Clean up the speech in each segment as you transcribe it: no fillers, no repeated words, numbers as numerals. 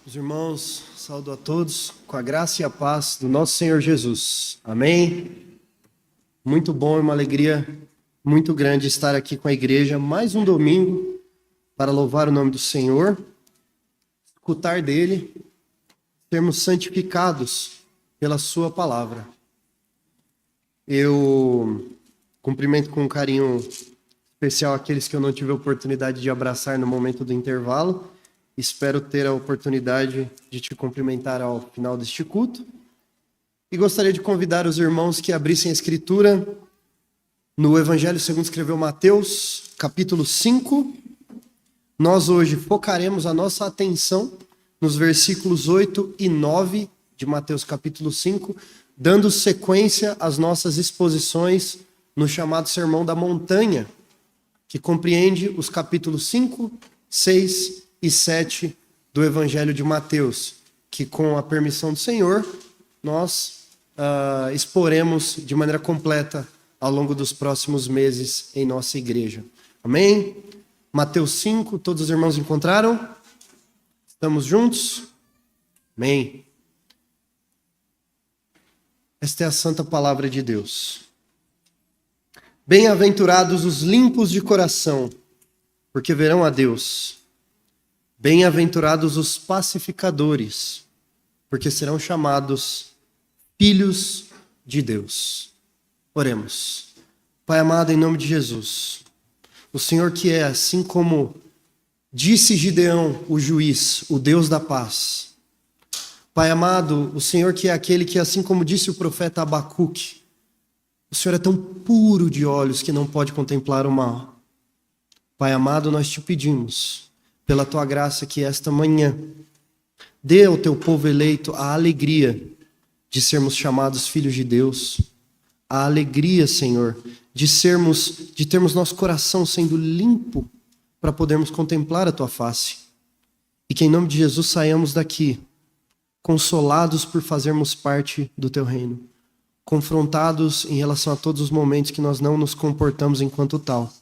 Meus irmãos, saúdo a todos com a graça e a paz do nosso Senhor Jesus. Amém? Muito bom e uma alegria muito grande estar aqui com a igreja mais um domingo para louvar o nome do Senhor, escutar dele, sermos santificados pela sua palavra. Eu cumprimento com um carinho especial aqueles que eu não tive a oportunidade de abraçar no momento do intervalo. Espero ter a oportunidade de te cumprimentar ao final deste culto. E gostaria de convidar os irmãos que abrissem a Escritura no Evangelho segundo escreveu Mateus, capítulo 5. Nós hoje focaremos a nossa atenção nos versículos 8 e 9 de Mateus, capítulo 5, dando sequência às nossas exposições no chamado Sermão da Montanha, que compreende os capítulos 5, 6 e 7 do Evangelho de Mateus, que com a permissão do Senhor, nós exporemos de maneira completa ao longo dos próximos meses em nossa igreja. Amém? Mateus 5, todos os irmãos encontraram? Estamos juntos? Amém. Esta é a santa palavra de Deus. Bem-aventurados os limpos de coração, porque verão a Deus. Bem-aventurados os pacificadores, porque serão chamados filhos de Deus. Oremos. Pai amado, em nome de Jesus, o Senhor que é, assim como disse Gideão, o juiz, o Deus da paz. Pai amado, o Senhor que é aquele que, assim como disse o profeta Abacuque, o Senhor é tão puro de olhos que não pode contemplar o mal. Pai amado, nós te pedimos, pela tua graça, que esta manhã dê ao teu povo eleito a alegria de sermos chamados filhos de Deus, a alegria, Senhor, de termos nosso coração sendo limpo para podermos contemplar a tua face. E que em nome de Jesus saiamos daqui consolados por fazermos parte do teu reino, confrontados em relação a todos os momentos que nós não nos comportamos enquanto tal.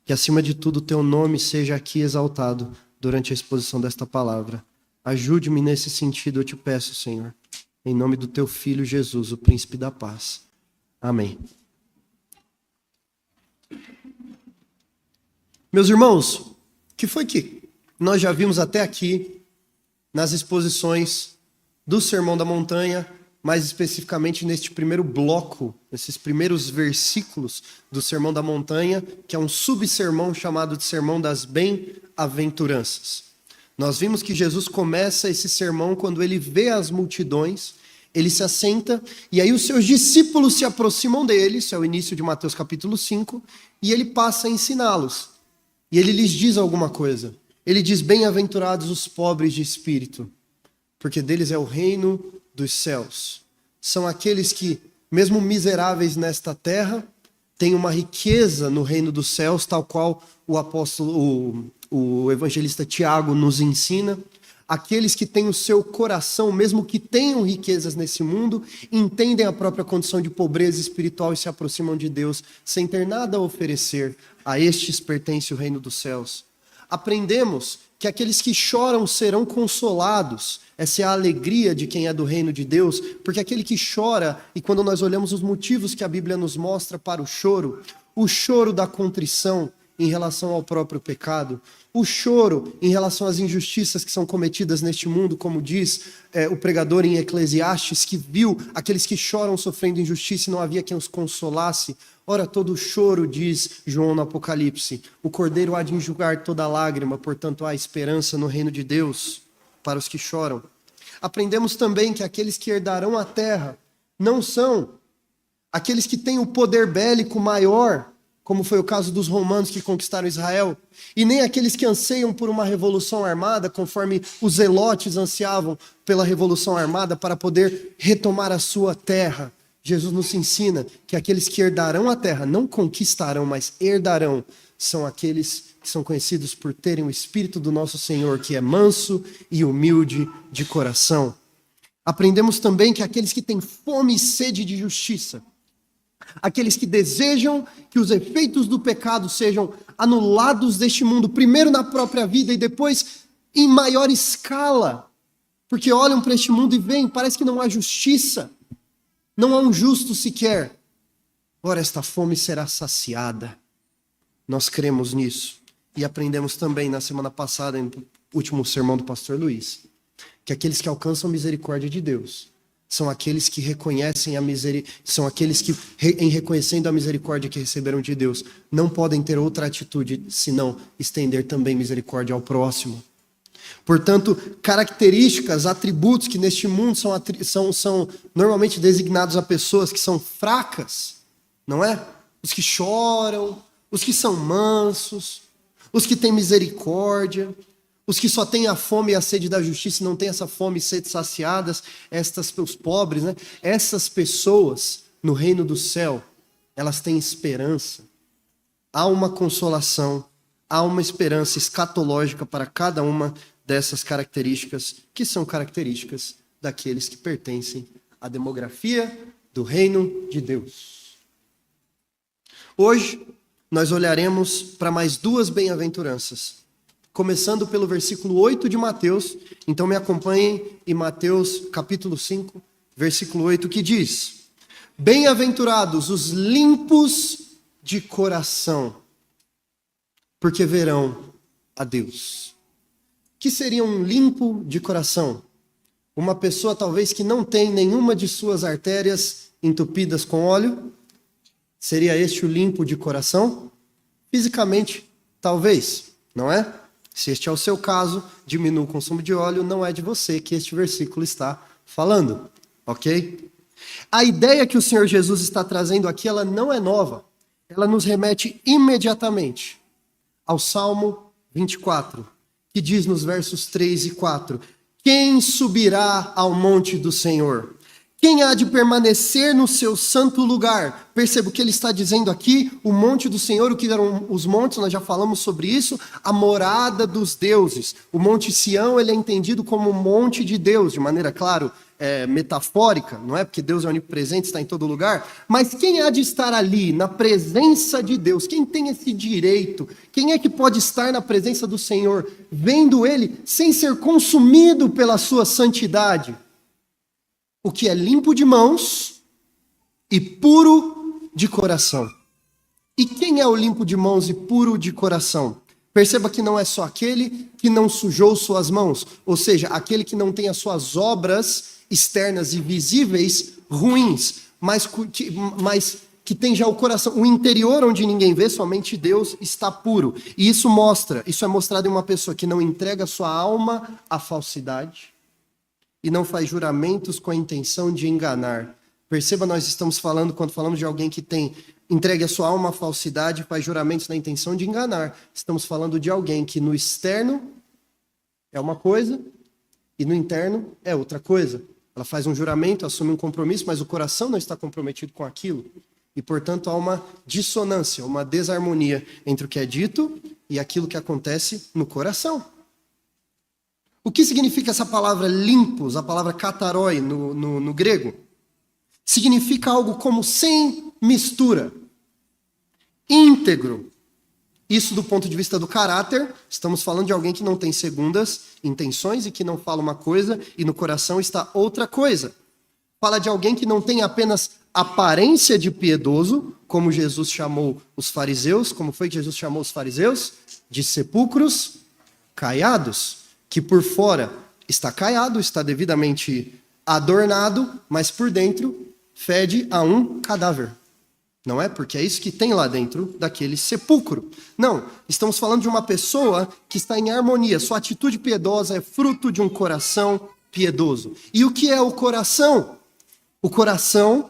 Que acima de tudo o teu nome seja aqui exaltado durante a exposição desta palavra. Ajude-me nesse sentido, eu te peço, Senhor. Em nome do teu Filho Jesus, o Príncipe da Paz. Amém. Meus irmãos, o que foi que nós já vimos até aqui nas exposições do Sermão da Montanha, mais especificamente neste primeiro bloco, nesses primeiros versículos do Sermão da Montanha, que é um subsermão chamado de Sermão das Bem-aventuranças. Nós vimos que Jesus começa esse sermão quando ele vê as multidões, ele se assenta, e aí os seus discípulos se aproximam dele, isso é o início de Mateus capítulo 5, e ele passa a ensiná-los. E ele lhes diz alguma coisa. Ele diz: bem-aventurados os pobres de espírito, porque deles é o reino dos céus. São aqueles que, mesmo miseráveis nesta terra, têm uma riqueza no reino dos céus, tal qual o evangelista Tiago nos ensina. Aqueles que têm o seu coração, mesmo que tenham riquezas nesse mundo, entendem a própria condição de pobreza espiritual e se aproximam de Deus sem ter nada a oferecer. A estes pertence o reino dos céus. Aprendemos que aqueles que choram serão consolados. Essa é a alegria de quem é do reino de Deus, porque aquele que chora, e quando nós olhamos os motivos que a Bíblia nos mostra para o choro da contrição em relação ao próprio pecado, o choro em relação às injustiças que são cometidas neste mundo, como diz o pregador em Eclesiastes, que viu aqueles que choram sofrendo injustiça e não havia quem os consolasse. Ora, todo choro, diz João no Apocalipse, o Cordeiro há de enxugar toda lágrima, portanto há esperança no reino de Deus para os que choram. Aprendemos também que aqueles que herdarão a terra não são aqueles que têm o poder bélico maior, como foi o caso dos romanos que conquistaram Israel, e nem aqueles que anseiam por uma revolução armada, conforme os zelotes ansiavam pela revolução armada para poder retomar a sua terra. Jesus nos ensina que aqueles que herdarão a terra, não conquistarão, mas herdarão, são aqueles que são conhecidos por terem o Espírito do nosso Senhor, que é manso e humilde de coração. Aprendemos também que aqueles que têm fome e sede de justiça, aqueles que desejam que os efeitos do pecado sejam anulados deste mundo, primeiro na própria vida e depois em maior escala Porque olham para este mundo e veem, parece que não há justiça, não há um justo sequer. Ora, esta fome será saciada. Nós cremos nisso. E aprendemos também na semana passada, no último sermão do pastor Luiz, que aqueles que alcançam a misericórdia de Deus são aqueles que reconhecem a misericórdia, são aqueles que, em reconhecendo a misericórdia que receberam de Deus, não podem ter outra atitude senão estender também misericórdia ao próximo. Portanto, características, atributos que neste mundo são normalmente designados a pessoas que são fracas, não é? Os que choram, os que são mansos, os que têm misericórdia, os que só têm a fome e a sede da justiça e não têm essa fome e sede saciadas, os pobres, né? Essas pessoas no reino do céu, elas têm esperança. Há uma consolação, há uma esperança escatológica para cada uma dessas características, que são características daqueles que pertencem à demografia do reino de Deus. Hoje, nós olharemos para mais duas bem-aventuranças, começando pelo versículo 8 de Mateus. Então me acompanhem em Mateus capítulo 5, versículo 8, que diz: Bem-aventurados os limpos de coração, porque verão a Deus. Que seria um limpo de coração? Uma pessoa talvez que não tem nenhuma de suas artérias entupidas com óleo? Seria este o limpo de coração? Fisicamente, talvez, não é? Se este é o seu caso, diminua o consumo de óleo, não é de você que este versículo está falando, ok? A ideia que o Senhor Jesus está trazendo aqui, ela não é nova. Ela nos remete imediatamente ao Salmo 24, que diz nos versos 3 e 4, quem subirá ao monte do Senhor? Quem há de permanecer no seu santo lugar? Perceba o que ele está dizendo aqui, o monte do Senhor, o que eram os montes, nós já falamos sobre isso, a morada dos deuses. O monte Sião, ele é entendido como um monte de Deus, de maneira, claro, metafórica, não é? Porque Deus é onipresente, está em todo lugar. Mas quem há de estar ali, na presença de Deus? Quem tem esse direito? Quem é que pode estar na presença do Senhor, vendo Ele, sem ser consumido pela sua santidade? O que é limpo de mãos e puro de coração. E quem é o limpo de mãos e puro de coração? Perceba que não é só aquele que não sujou suas mãos, ou seja, aquele que não tem as suas obras externas e visíveis ruins, mas que tem já o coração, o interior onde ninguém vê, somente Deus está puro. E isso é mostrado em uma pessoa que não entrega sua alma à falsidade, e não faz juramentos com a intenção de enganar. Perceba, nós estamos falando, quando falamos de alguém que entregue a sua alma à falsidade, faz juramentos na intenção de enganar. Estamos falando de alguém que no externo é uma coisa e no interno é outra coisa. Ela faz um juramento, assume um compromisso, mas o coração não está comprometido com aquilo. E, portanto, há uma dissonância, uma desarmonia entre o que é dito e aquilo que acontece no coração. O que significa essa palavra limpos, a palavra kataroi no grego? Significa algo como sem mistura, íntegro. Isso do ponto de vista do caráter, estamos falando de alguém que não tem segundas intenções e que não fala uma coisa e no coração está outra coisa. Fala de alguém que não tem apenas aparência de piedoso, como Jesus chamou os fariseus. Como foi que Jesus chamou os fariseus? De sepulcros caiados. Que por fora está caiado, está devidamente adornado, mas por dentro fede a um cadáver. Não é? Porque é isso que tem lá dentro daquele sepulcro. Não, estamos falando de uma pessoa que está em harmonia. Sua atitude piedosa é fruto de um coração piedoso. E o que é o coração? O coração,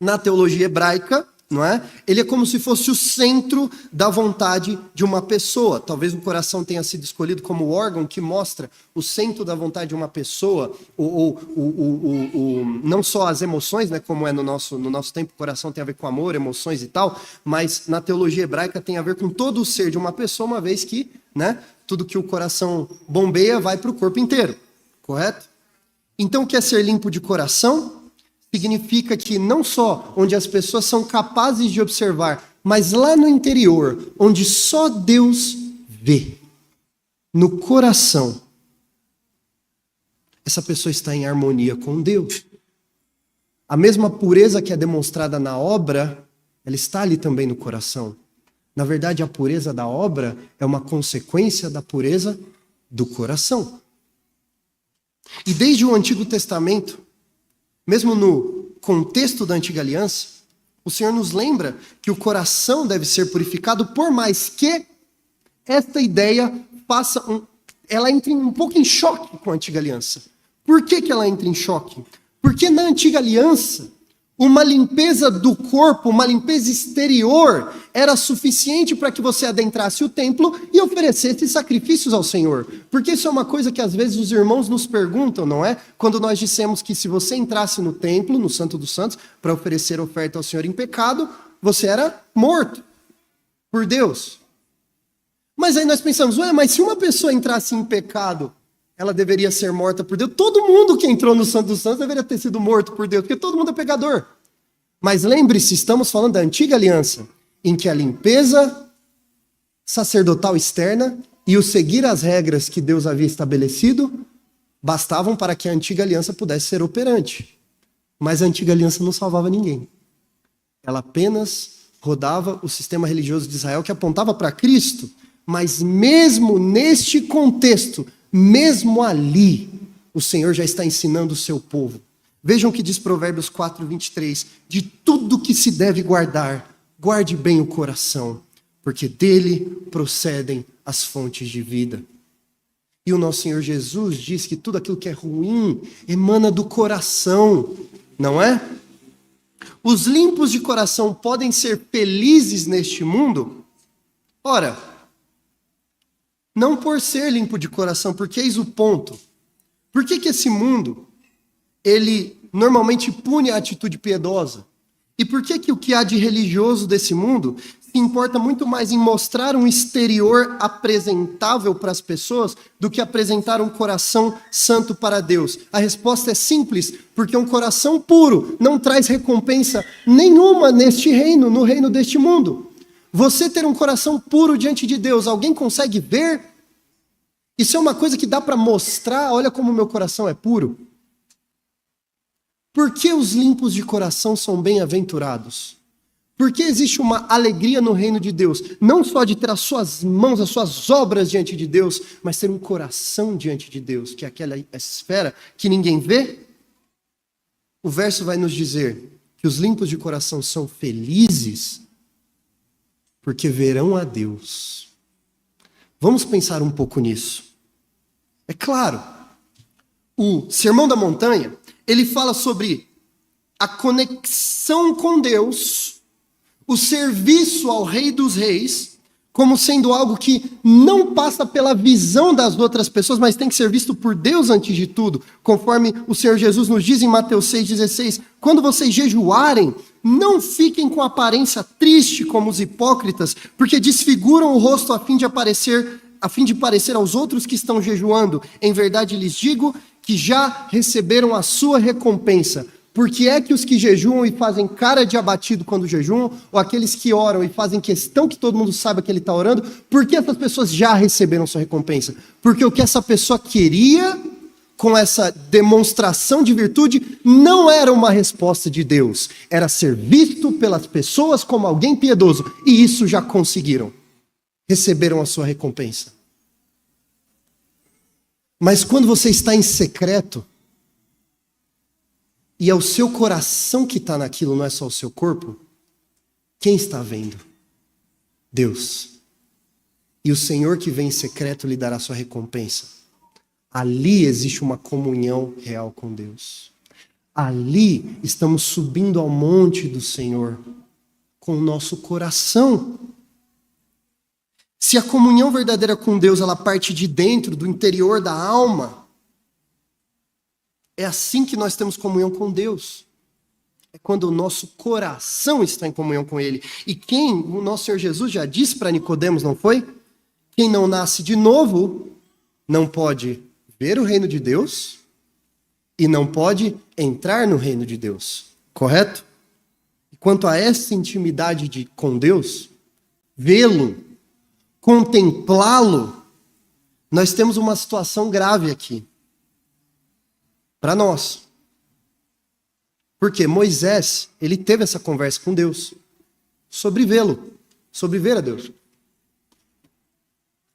na teologia hebraica, não é? Ele é como se fosse o centro da vontade de uma pessoa. Talvez o coração tenha sido escolhido como órgão que mostra o centro da vontade de uma pessoa, não só as emoções, né, como é no nosso tempo, o coração tem a ver com amor, emoções e tal, mas na teologia hebraica tem a ver com todo o ser de uma pessoa, uma vez que, né, tudo que o coração bombeia vai para o corpo inteiro, correto? Então, o que é ser limpo de coração? Significa que não só onde as pessoas são capazes de observar, mas lá no interior, onde só Deus vê, no coração. essa pessoa está em harmonia com Deus. A mesma pureza que é demonstrada na obra, ela está ali também no coração. Na verdade, a pureza da obra é uma consequência da pureza do coração. E desde o Antigo Testamento, mesmo no contexto da Antiga Aliança, o Senhor nos lembra que o coração deve ser purificado, por mais que esta ideia ela entre um pouco em choque com a Antiga Aliança. Por que ela entra em choque? Porque na Antiga Aliança, uma limpeza do corpo, uma limpeza exterior, era suficiente para que você adentrasse o templo e oferecesse sacrifícios ao Senhor. Porque isso é uma coisa que às vezes os irmãos nos perguntam, não é? Quando nós dissemos que se você entrasse no templo, no Santo dos Santos, para oferecer oferta ao Senhor em pecado, você era morto por Deus. Mas aí nós pensamos, mas se uma pessoa entrasse em pecado, ela deveria ser morta por Deus. Todo mundo que entrou no Santo dos Santos deveria ter sido morto por Deus, porque todo mundo é pecador. Mas lembre-se, estamos falando da Antiga Aliança, em que a limpeza sacerdotal externa e o seguir as regras que Deus havia estabelecido bastavam para que a Antiga Aliança pudesse ser operante. Mas a Antiga Aliança não salvava ninguém. Ela apenas rodava o sistema religioso de Israel que apontava para Cristo. Mas mesmo neste contexto, mesmo ali, o Senhor já está ensinando o seu povo. Vejam o que diz Provérbios 4:23. De tudo que se deve guardar, guarde bem o coração, porque dele procedem as fontes de vida. E o nosso Senhor Jesus diz que tudo aquilo que é ruim emana do coração, não é? Os limpos de coração podem ser felizes neste mundo? Ora, não por ser limpo de coração, porque eis o ponto. Por que esse mundo, ele normalmente pune a atitude piedosa? E por que o que há de religioso desse mundo se importa muito mais em mostrar um exterior apresentável para as pessoas do que apresentar um coração santo para Deus? A resposta é simples, porque um coração puro não traz recompensa nenhuma neste reino, no reino deste mundo. Você ter um coração puro diante de Deus, alguém consegue ver? Isso é uma coisa que dá para mostrar, olha como o meu coração é puro. Por que os limpos de coração são bem-aventurados? Porque existe uma alegria no reino de Deus, não só de ter as suas mãos, as suas obras diante de Deus, mas ter um coração diante de Deus, que é aquela esfera que ninguém vê. O verso vai nos dizer que os limpos de coração são felizes porque verão a Deus. Vamos pensar um pouco nisso. É claro, o Sermão da Montanha, ele fala sobre a conexão com Deus, o serviço ao Rei dos Reis, como sendo algo que não passa pela visão das outras pessoas, mas tem que ser visto por Deus antes de tudo, conforme o Senhor Jesus nos diz em Mateus 6,16, quando vocês jejuarem, não fiquem com aparência triste como os hipócritas, porque desfiguram o rosto a fim de parecer aos outros que estão jejuando. Em verdade lhes digo que já receberam a sua recompensa. Porque é que os que jejuam e fazem cara de abatido quando jejuam, ou aqueles que oram e fazem questão que todo mundo saiba que ele está orando, porque essas pessoas já receberam sua recompensa? Porque o que essa pessoa queria com essa demonstração de virtude não era uma resposta de Deus, era ser visto pelas pessoas como alguém piedoso, e isso já conseguiram, receberam a sua recompensa. Mas quando você está em secreto, e é o seu coração que está naquilo, não é só o seu corpo, quem está vendo? Deus. E o Senhor que vem em secreto lhe dará sua recompensa. Ali existe uma comunhão real com Deus. Ali estamos subindo ao monte do Senhor com o nosso coração. Se a comunhão verdadeira com Deus, ela parte de dentro, do interior da alma, é assim que nós temos comunhão com Deus. É quando o nosso coração está em comunhão com Ele. E o nosso Senhor Jesus já disse para Nicodemos, não foi? Quem não nasce de novo não pode ver o reino de Deus e não pode entrar no reino de Deus. Correto? E quanto a essa intimidade com Deus, vê-lo, contemplá-lo, nós temos uma situação grave aqui. para nós. Porque Moisés, ele teve essa conversa com Deus sobre vê-lo, sobre ver a Deus.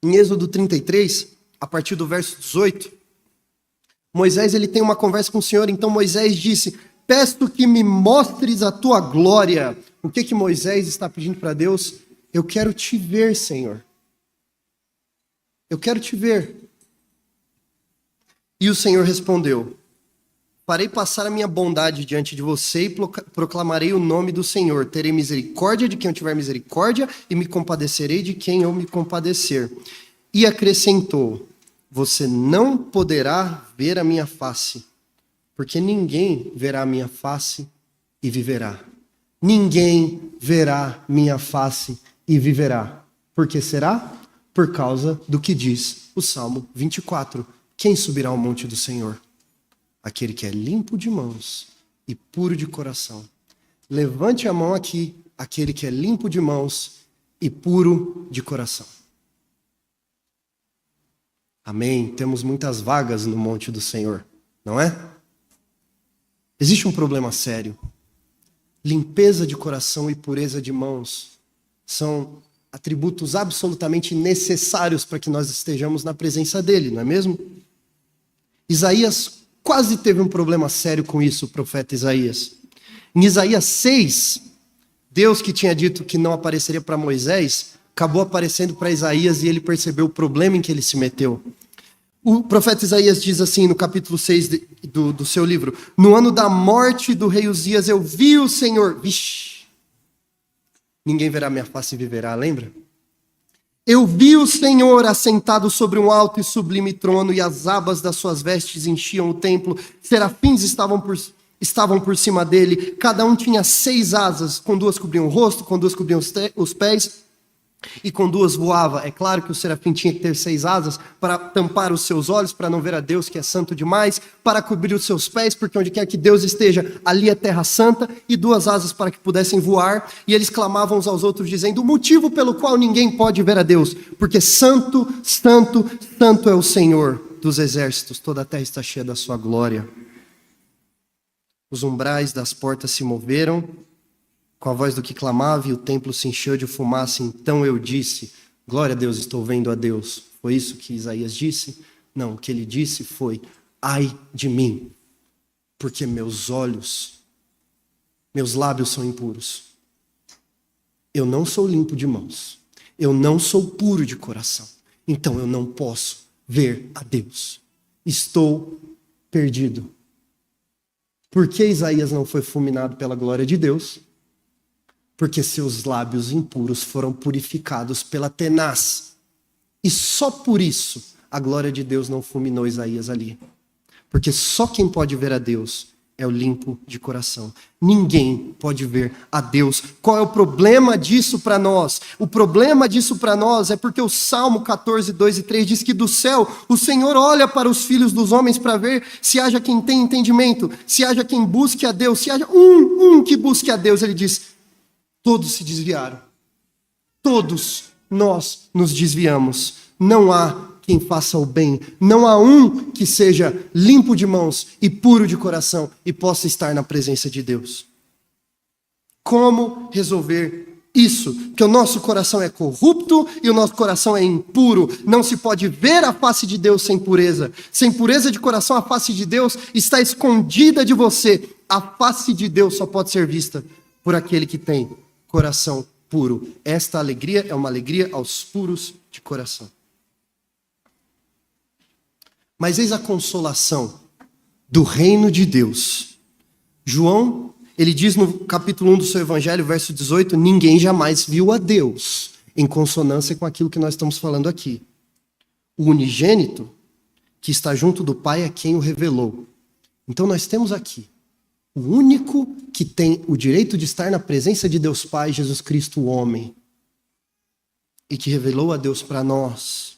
Em Êxodo 33, a partir do verso 18, Moisés ele tem uma conversa com o Senhor, então Moisés disse: peço que me mostres a tua glória. O que Moisés está pedindo para Deus? Eu quero te ver, Senhor. Eu quero te ver. E o Senhor respondeu: farei passar a minha bondade diante de você e proclamarei o nome do Senhor. Terei misericórdia de quem eu tiver misericórdia e me compadecerei de quem eu me compadecer. E acrescentou: você não poderá ver a minha face, porque ninguém verá a minha face e viverá. Ninguém verá minha face e viverá. Por que será? Por causa do que diz o Salmo 24. Quem subirá ao monte do Senhor? Aquele que é limpo de mãos e puro de coração. Levante a mão aqui, aquele que é limpo de mãos e puro de coração. Amém? Temos muitas vagas no monte do Senhor, não é? Existe um problema sério. Limpeza de coração e pureza de mãos são atributos absolutamente necessários para que nós estejamos na presença dele, não é mesmo? Isaías quase teve um problema sério com isso, o profeta Isaías. Em Isaías 6, Deus que tinha dito que não apareceria para Moisés, acabou aparecendo para Isaías e ele percebeu o problema em que ele se meteu. O profeta Isaías diz assim no capítulo 6 do seu livro: no ano da morte do rei Uzias eu vi o Senhor. Vixe, ninguém verá minha face e viverá, lembra? Eu vi o Senhor assentado sobre um alto e sublime trono, e as abas das suas vestes enchiam o templo. Serafins estavam por cima dele, cada um tinha 6 asas, com 2 cobriam o rosto, com 2 cobriam os pés, e com 2 voava. É claro que o serafim tinha que ter 6 asas para tampar os seus olhos, para não ver a Deus que é santo demais, para cobrir os seus pés, porque onde quer que Deus esteja, ali é terra santa, e 2 asas para que pudessem voar. E eles clamavam uns aos outros, dizendo: o motivo pelo qual ninguém pode ver a Deus, porque santo, santo, santo é o Senhor dos exércitos, toda a terra está cheia da sua glória. Os umbrais das portas se moveram com a voz do que clamava, e o templo se encheu de fumaça. Então eu disse: glória a Deus, estou vendo a Deus. Foi isso que Isaías disse? Não, o que ele disse foi: ai de mim, porque meus lábios são impuros. Eu não sou limpo de mãos, eu não sou puro de coração, então eu não posso ver a Deus. Estou perdido. Por que Isaías não foi fulminado pela glória de Deus? Porque seus lábios impuros foram purificados pela tenaz. E só por isso a glória de Deus não fulminou Isaías ali. Porque só quem pode ver a Deus é o limpo de coração. Ninguém pode ver a Deus. Qual é o problema disso para nós? O problema disso para nós é porque o Salmo 14, 2 e 3 diz que do céu o Senhor olha para os filhos dos homens para ver se haja quem tem entendimento, se haja quem busque a Deus, se haja um que busque a Deus. Ele diz: todos se desviaram. Todos nós nos desviamos. Não há quem faça o bem. Não há um que seja limpo de mãos e puro de coração e possa estar na presença de Deus. Como resolver isso? Porque o nosso coração é corrupto e o nosso coração é impuro. Não se pode ver a face de Deus sem pureza. Sem pureza de coração, a face de Deus está escondida de você. A face de Deus só pode ser vista por aquele que tem coração puro. Esta alegria é uma alegria aos puros de coração. Mas eis a consolação do reino de Deus. João, ele diz no capítulo 1 do seu evangelho, verso 18, ninguém jamais viu a Deus, em consonância com aquilo que nós estamos falando aqui. O unigênito, que está junto do Pai, é quem o revelou. Então nós temos aqui o único que tem o direito de estar na presença de Deus Pai, Jesus Cristo, o homem, e que revelou a Deus para nós,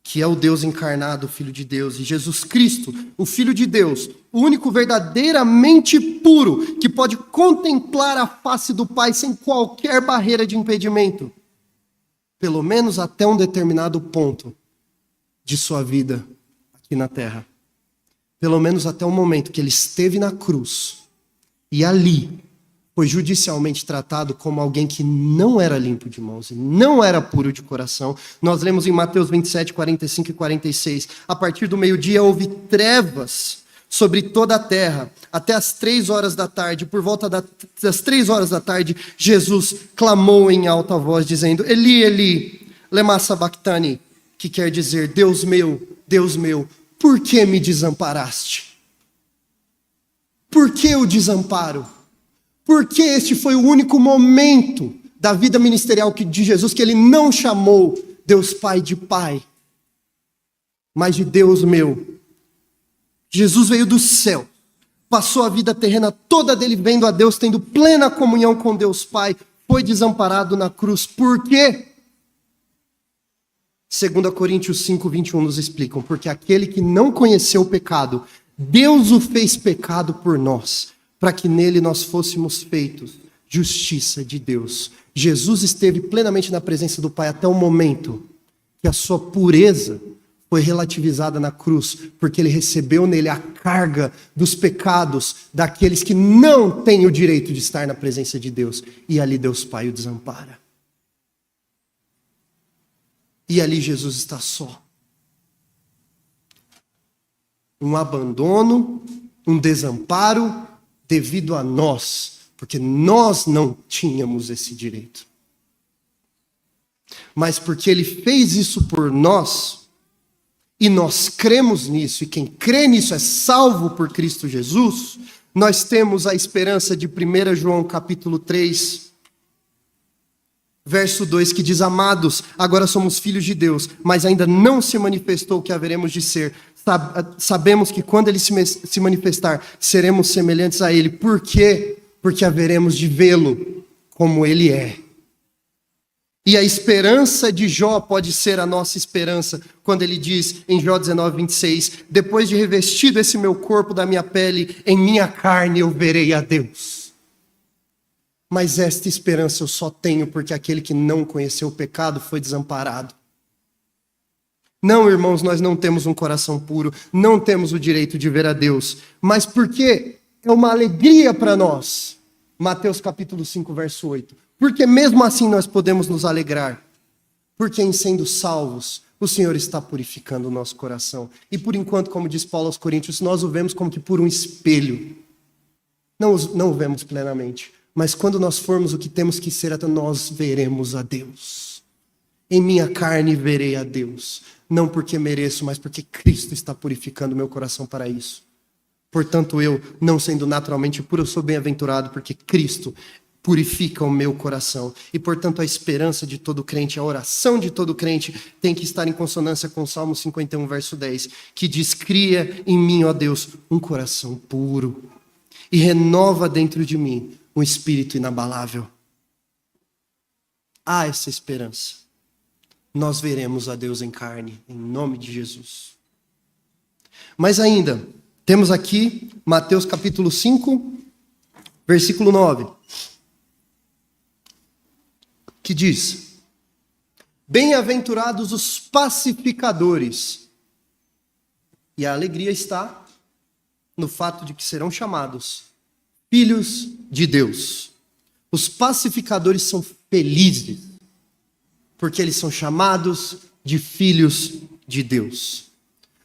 que é o Deus encarnado, o Filho de Deus, e Jesus Cristo, o Filho de Deus, o único verdadeiramente puro, que pode contemplar a face do Pai sem qualquer barreira de impedimento, pelo menos até um determinado ponto de sua vida aqui na terra. pelo menos até o momento que ele esteve na cruz, e ali foi judicialmente tratado como alguém que não era limpo de mãos e não era puro de coração. Nós lemos em Mateus 27, 45 e 46, a partir do meio-dia houve trevas sobre toda a terra, até as 3 horas da tarde. Por volta das 3 horas da tarde, Jesus clamou em alta voz, dizendo: Eli, Eli, lema sabachthani, que quer dizer: Deus meu, por que me desamparaste? Por que o desamparo? Porque este foi o único momento da vida ministerial de Jesus que ele não chamou Deus Pai de Pai, mas de Deus meu. Jesus veio do céu, passou a vida terrena toda dele vendo a Deus, tendo plena comunhão com Deus Pai, foi desamparado na cruz. Por quê? 2 Coríntios 5, 21 nos explicam: porque aquele que não conheceu o pecado, Deus o fez pecado por nós, para que nele nós fôssemos feitos justiça de Deus. Jesus esteve plenamente na presença do Pai até o momento que a sua pureza foi relativizada na cruz, porque ele recebeu nele a carga dos pecados daqueles que não têm o direito de estar na presença de Deus. E ali Deus Pai o desampara. E ali Jesus está só. Um abandono, um desamparo devido a nós, porque nós não tínhamos esse direito. Mas porque ele fez isso por nós, e nós cremos nisso, e quem crê nisso é salvo por Cristo Jesus, nós temos a esperança de 1 João capítulo 3, verso 2, que diz: amados, agora somos filhos de Deus, mas ainda não se manifestou o que haveremos de ser. Sabemos que quando ele se manifestar, seremos semelhantes a ele. Por quê? Porque haveremos de vê-lo como ele é. E a esperança de Jó pode ser a nossa esperança, quando ele diz em Jó 19, 26, depois de revestido esse meu corpo da minha pele, em minha carne eu verei a Deus. Mas esta esperança eu só tenho porque aquele que não conheceu o pecado foi desamparado. Não, irmãos, nós não temos um coração puro, não temos o direito de ver a Deus, mas porque é uma alegria para nós. Mateus capítulo 5, verso 8. Porque mesmo assim nós podemos nos alegrar, porque em sendo salvos, o Senhor está purificando o nosso coração. E por enquanto, como diz Paulo aos Coríntios, nós o vemos como que por um espelho. Não o vemos plenamente, mas quando nós formos o que temos que ser, nós veremos a Deus. Em minha carne verei a Deus. Não porque mereço, mas porque Cristo está purificando o meu coração para isso. Portanto, eu, não sendo naturalmente puro, eu sou bem-aventurado, porque Cristo purifica o meu coração. E, portanto, a esperança de todo crente, a oração de todo crente, tem que estar em consonância com o Salmo 51, verso 10, que diz: cria em mim, ó Deus, um coração puro, e renova dentro de mim um espírito inabalável. Há essa esperança. Nós veremos a Deus em carne, em nome de Jesus. Mas ainda, temos aqui Mateus capítulo 5, versículo 9, que diz: bem-aventurados os pacificadores. E a alegria está no fato de que serão chamados filhos de Deus. Os pacificadores são felizes, porque eles são chamados de filhos de Deus.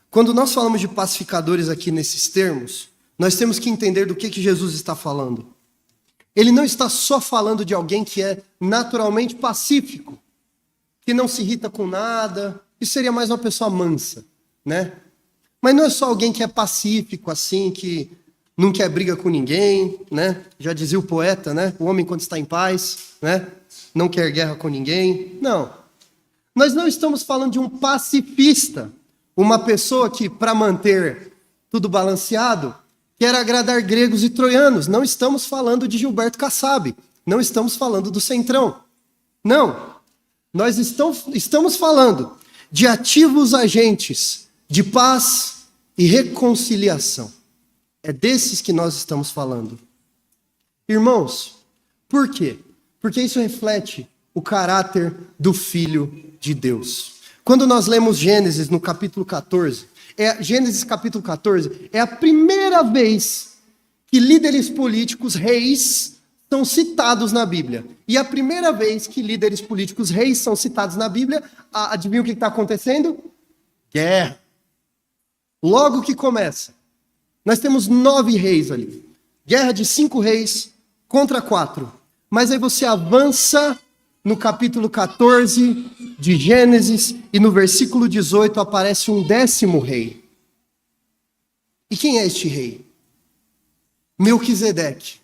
Quando nós falamos de pacificadores aqui nesses termos, nós temos que entender do que Jesus está falando. Ele não está só falando de alguém que é naturalmente pacífico, que não se irrita com nada. Isso seria mais uma pessoa mansa, né? Mas não é só alguém que é pacífico, assim, que não quer briga com ninguém, né? Já dizia o poeta, né? O homem quando está em paz, né? Não quer guerra com ninguém. Não. Nós não estamos falando de um pacifista, uma pessoa que, para manter tudo balanceado, quer agradar gregos e troianos. Não estamos falando de Gilberto Kassab. Não estamos falando do Centrão. Não. Nós estamos falando de ativos agentes de paz e reconciliação. É desses que nós estamos falando. Irmãos, por quê? Porque isso reflete o caráter do Filho de Deus. Quando nós lemos Gênesis no capítulo 14, Gênesis capítulo 14 é a primeira vez que líderes políticos, reis, são citados na Bíblia. E a primeira vez que líderes políticos, reis, são citados na Bíblia, adivinha o que está acontecendo? Guerra. Logo que começa, nós temos 9 reis ali. Guerra de 5 reis contra 4. Mas aí você avança no capítulo 14 de Gênesis e no versículo 18 aparece um 10º rei. E quem é este rei? Melquisedeque,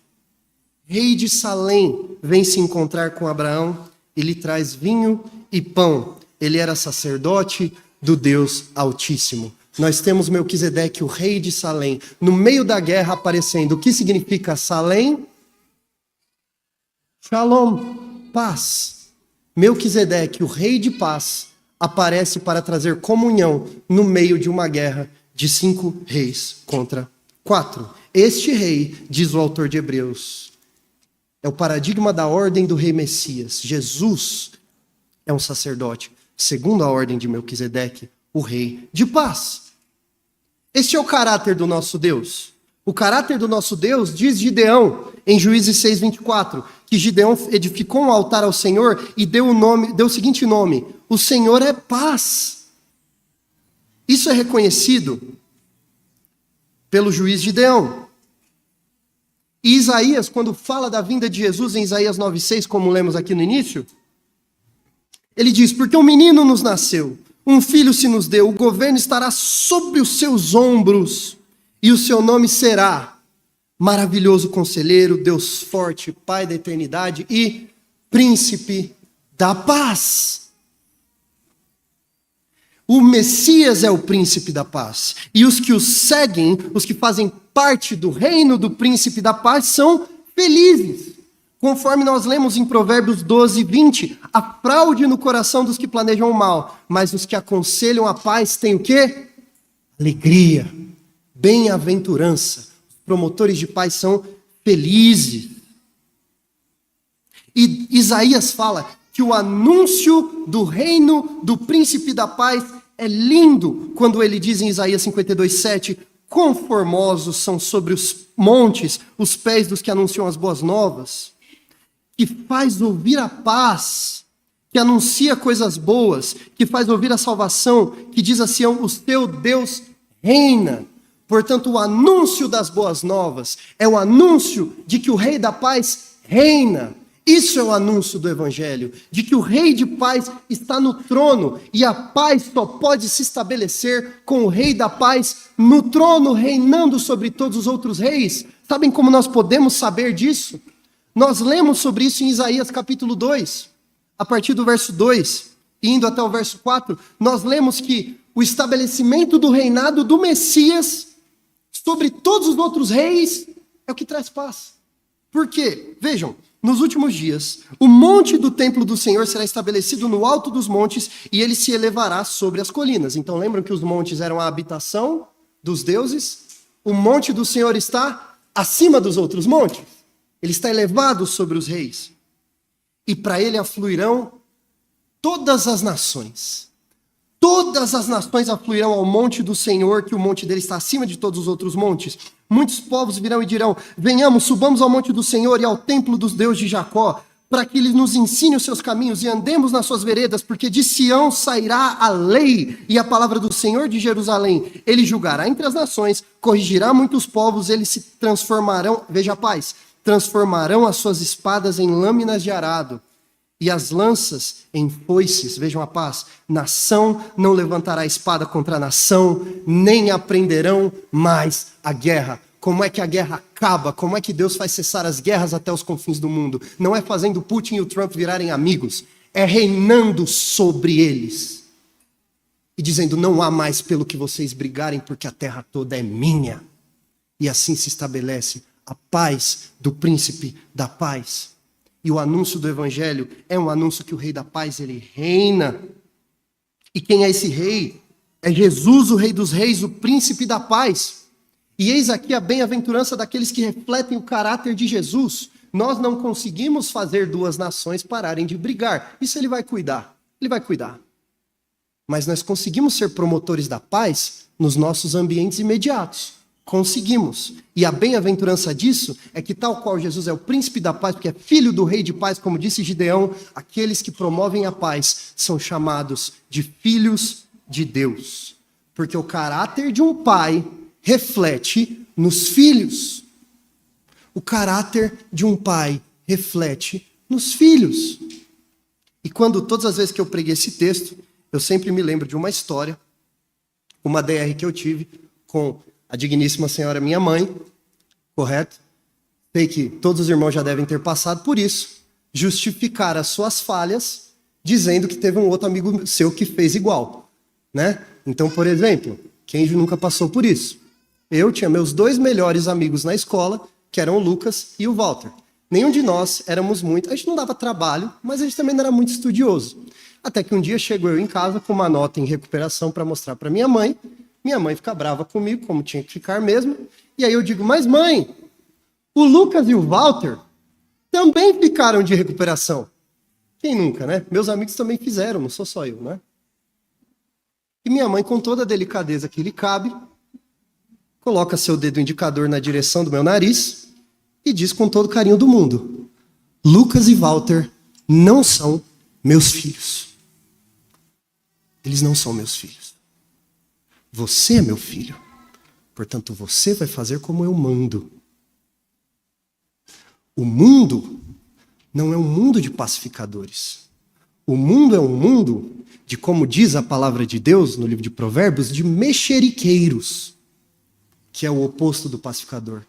rei de Salém, vem se encontrar com Abraão e lhe traz vinho e pão. Ele era sacerdote do Deus Altíssimo. Nós temos Melquisedeque, o rei de Salém, no meio da guerra aparecendo. O que significa Salém? Shalom, paz. Melquisedeque, o rei de paz, aparece para trazer comunhão no meio de uma guerra de 5 reis contra 4. Este rei, diz o autor de Hebreus, é o paradigma da ordem do rei Messias. Jesus é um sacerdote, segundo a ordem de Melquisedeque, o rei de paz. Este é o caráter do nosso Deus. O caráter do nosso Deus, diz Gideão, em Juízes 6:24, que Gideão edificou um altar ao Senhor e deu o seguinte nome: o Senhor é paz. Isso é reconhecido pelo juiz Gideão. E Isaías, quando fala da vinda de Jesus em Isaías 9:6, como lemos aqui no início, ele diz: porque um menino nos nasceu, um filho se nos deu, o governo estará sobre os seus ombros, e o seu nome será Maravilhoso Conselheiro, Deus Forte, Pai da Eternidade e Príncipe da Paz. O Messias é o príncipe da paz. E os que o seguem, os que fazem parte do reino do príncipe da paz, são felizes. Conforme nós lemos em Provérbios 12:20, fraude no coração dos que planejam o mal, mas os que aconselham a paz têm o quê? Alegria, bem-aventurança. Os promotores de paz são felizes. E Isaías fala que o anúncio do reino do príncipe da paz é lindo, quando ele diz em Isaías 52:7, quão formosos são sobre os montes os pés dos que anunciam as boas novas, que faz ouvir a paz, que anuncia coisas boas, que faz ouvir a salvação, que diz a Sião, o teu Deus reina. Portanto, o anúncio das boas novas é o anúncio de que o Rei da Paz reina. Isso é o anúncio do Evangelho, de que o Rei de Paz está no trono, e a paz só pode se estabelecer com o Rei da Paz no trono, reinando sobre todos os outros reis. Sabem como nós podemos saber disso? Nós lemos sobre isso em Isaías capítulo 2, a partir do verso 2, indo até o verso 4, nós lemos que o estabelecimento do reinado do Messias sobre todos os outros reis é o que traz paz. Por quê? Vejam, nos últimos dias, o monte do templo do Senhor será estabelecido no alto dos montes e ele se elevará sobre as colinas. Então lembram que os montes eram a habitação dos deuses? O monte do Senhor está acima dos outros montes. Ele está elevado sobre os reis. E para ele afluirão todas as nações. Todas as nações afluirão ao monte do Senhor, que o monte dele está acima de todos os outros montes. Muitos povos virão e dirão, venhamos, subamos ao monte do Senhor e ao templo dos Deus de Jacó, para que ele nos ensine os seus caminhos e andemos nas suas veredas, porque de Sião sairá a lei e a palavra do Senhor de Jerusalém. Ele julgará entre as nações, corrigirá muitos povos, eles se transformarão, veja a paz, transformarão as suas espadas em lâminas de arado e as lanças em foices, vejam a paz, nação não levantará espada contra nação, nem aprenderão mais a guerra. Como é que a guerra acaba? Como é que Deus faz cessar as guerras até os confins do mundo? Não é fazendo Putin e o Trump virarem amigos, é reinando sobre eles. E dizendo, não há mais pelo que vocês brigarem, porque a terra toda é minha. E assim se estabelece a paz do príncipe da paz. E o anúncio do evangelho é um anúncio que o Rei da Paz, ele reina. E quem é esse rei? É Jesus, o Rei dos Reis, o príncipe da paz. E eis aqui a bem-aventurança daqueles que refletem o caráter de Jesus. Nós não conseguimos fazer duas nações pararem de brigar. Isso ele vai cuidar. Ele vai cuidar. Mas nós conseguimos ser promotores da paz nos nossos ambientes imediatos. Conseguimos. E a bem-aventurança disso é que, tal qual Jesus é o príncipe da paz, porque é filho do rei de paz, como disse Gideão, aqueles que promovem a paz são chamados de filhos de Deus. Porque o caráter de um pai reflete nos filhos. O caráter de um pai reflete nos filhos. E todas as vezes que eu preguei esse texto, eu sempre me lembro de uma história, uma DR que eu tive com a digníssima senhora minha mãe, correto? Sei que todos os irmãos já devem ter passado por isso, justificar as suas falhas, dizendo que teve um outro amigo seu que fez igual, né? Então, por exemplo, quem nunca passou por isso? Eu tinha meus 2 melhores amigos na escola, que eram o Lucas e o Walter. Nenhum de nós éramos muito, a gente não dava trabalho, mas a gente também não era muito estudioso. Até que um dia chego eu em casa com uma nota em recuperação para mostrar para minha mãe. Minha mãe fica brava comigo, como tinha que ficar mesmo. E aí eu digo, mas mãe, o Lucas e o Walter também ficaram de recuperação. Quem nunca, né? Meus amigos também fizeram, não sou só eu, né? E minha mãe, com toda a delicadeza que lhe cabe, coloca seu dedo indicador na direção do meu nariz e diz com todo o carinho do mundo: Lucas e Walter não são meus filhos. Eles não são meus filhos. Você é meu filho. Portanto, você vai fazer como eu mando. O mundo não é um mundo de pacificadores. O mundo é um mundo de, como diz a palavra de Deus no livro de Provérbios, de mexeriqueiros, que é o oposto do pacificador.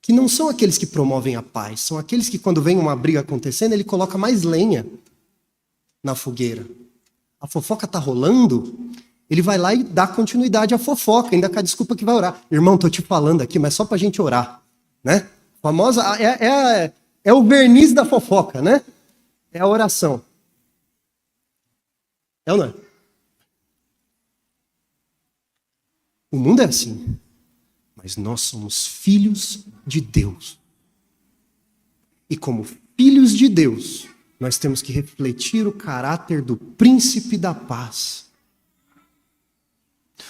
Que não são aqueles que promovem a paz, são aqueles que, quando vem uma briga acontecendo, ele coloca mais lenha na fogueira. A fofoca está rolando, ele vai lá e dá continuidade à fofoca, ainda com a desculpa que vai orar. Irmão, estou te falando aqui, mas só para a gente orar, né? Famosa, é o verniz da fofoca, né? É a oração. É ou não é? O mundo é assim. Mas nós somos filhos de Deus. E como filhos de Deus, nós temos que refletir o caráter do príncipe da paz.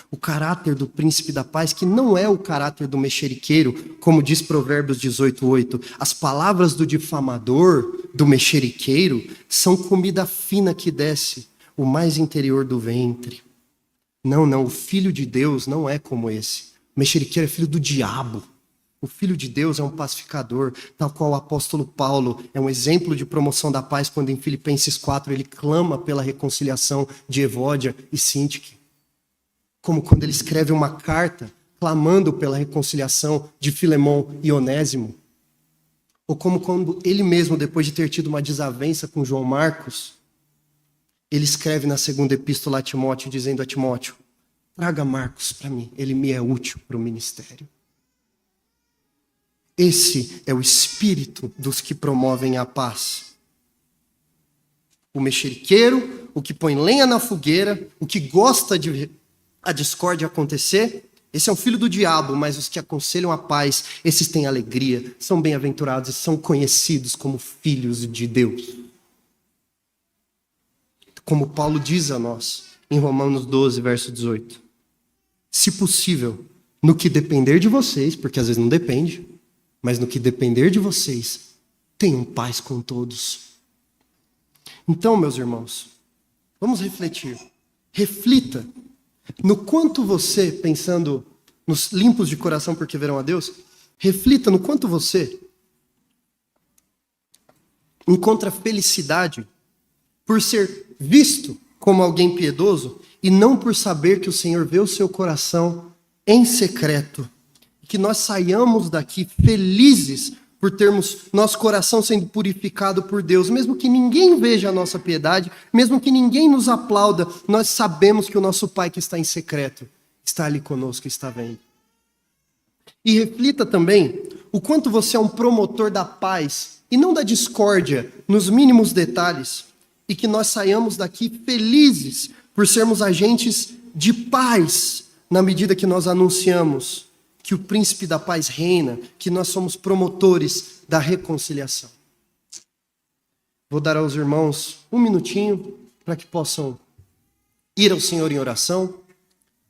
O caráter do príncipe da paz, que não é o caráter do mexeriqueiro, como diz Provérbios 18:8. As palavras do difamador, do mexeriqueiro, são comida fina que desce o mais interior do ventre. Não, o filho de Deus não é como esse. O mexeriqueiro é filho do diabo. O filho de Deus é um pacificador, tal qual o apóstolo Paulo é um exemplo de promoção da paz, quando em Filipenses 4 ele clama pela reconciliação de Evódia e Síntique. Como quando ele escreve uma carta clamando pela reconciliação de Filemão e Onésimo. Ou como quando ele mesmo, depois de ter tido uma desavença com João Marcos, ele escreve na segunda epístola a Timóteo, dizendo a Timóteo: traga Marcos para mim, ele me é útil para o ministério. Esse é o espírito dos que promovem a paz. O mexeriqueiro, o que põe lenha na fogueira, o que gosta de a discórdia acontecer, esse é um filho do diabo, mas os que aconselham a paz, esses têm alegria, são bem-aventurados e são conhecidos como filhos de Deus. Como Paulo diz a nós, em Romanos 12, verso 18. Se possível, no que depender de vocês, porque às vezes não depende, mas no que depender de vocês, tenham paz com todos. Então, meus irmãos, vamos refletir. Reflita no quanto você, pensando nos limpos de coração porque verão a Deus, reflita no quanto você encontra felicidade por ser visto como alguém piedoso e não por saber que o Senhor vê o seu coração em secreto. Que nós saiamos daqui felizes por termos nosso coração sendo purificado por Deus. Mesmo que ninguém veja a nossa piedade, mesmo que ninguém nos aplauda, nós sabemos que o nosso Pai que está em secreto está ali conosco e está vendo. E reflita também o quanto você é um promotor da paz e não da discórdia nos mínimos detalhes. E que nós saiamos daqui felizes por sermos agentes de paz na medida que nós anunciamos que o príncipe da paz reina, que nós somos promotores da reconciliação. Vou dar aos irmãos um minutinho para que possam ir ao Senhor em oração,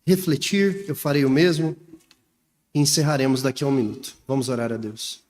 refletir, eu farei o mesmo, e encerraremos daqui a um minuto. Vamos orar a Deus.